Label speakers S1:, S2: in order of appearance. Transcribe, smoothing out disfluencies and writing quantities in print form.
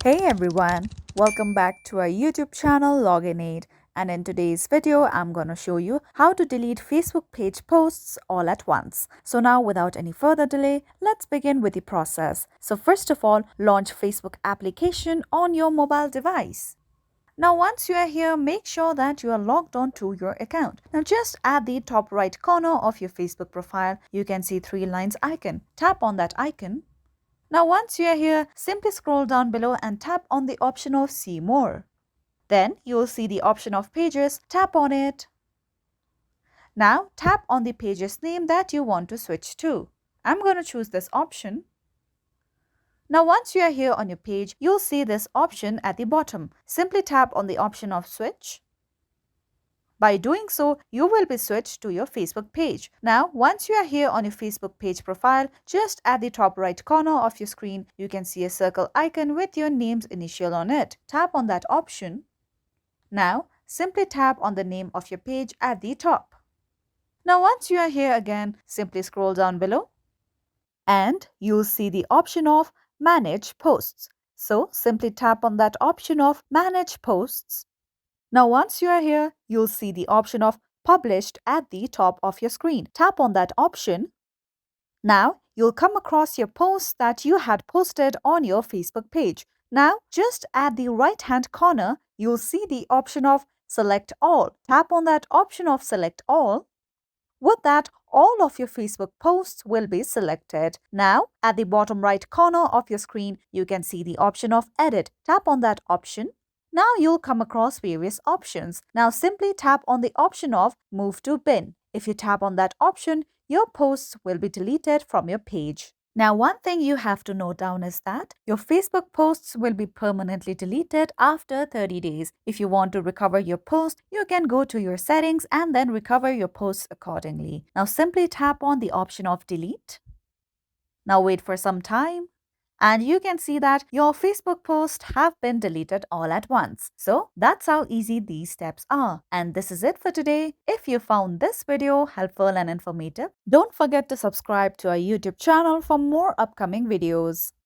S1: Hey everyone, welcome back to our YouTube channel Login Aid, and in today's video I'm going to show you how to delete Facebook page posts all at once. So now without any further delay, let's begin with the process. So first of all, launch Facebook application on your mobile device. Now once you are here, make sure that you are logged on to your account. Now just at the top right corner of your Facebook profile, you can see three lines icon. Tap on that icon. Now once you are here, simply scroll down below and tap on the option of See More. Then you'll see the option of Pages, tap on it. Now tap on the page's name that you want to switch to. I'm going to choose this option. Now once you are here on your page, you'll see this option at the bottom. Simply tap on the option of Switch. By doing so, you will be switched to your Facebook page. Now, once you are here on your Facebook page profile, just at the top right corner of your screen, you can see a circle icon with your name's initial on it. Tap on that option. Now, simply tap on the name of your page at the top. Now, once you are here again, simply scroll down below and you'll see the option of Manage Posts. So, simply tap on that option of Manage Posts. Now once you are here, you'll see the option of Published at the top of your screen. Tap on that option. Now you'll come across your posts that you had posted on your Facebook page. Now just at the right hand corner, you'll see the option of Select All. Tap on that option of Select All. With that, all of your Facebook posts will be selected. Now, at the bottom right corner of your screen, you can see the option of Edit. Tap on that option. Now you'll come across various options. Now simply tap on the option of Move to Bin. If you tap on that option, your posts will be deleted from your page. Now one thing you have to note down is that your Facebook posts will be permanently deleted after 30 days. If you want to recover your post, you can go to your settings and then recover your posts accordingly. Now simply tap on the option of Delete. Now wait for some time. And you can see that your Facebook posts have been deleted all at once. So that's how easy these steps are. And this is it for today. If you found this video helpful and informative, don't forget to subscribe to our YouTube channel for more upcoming videos.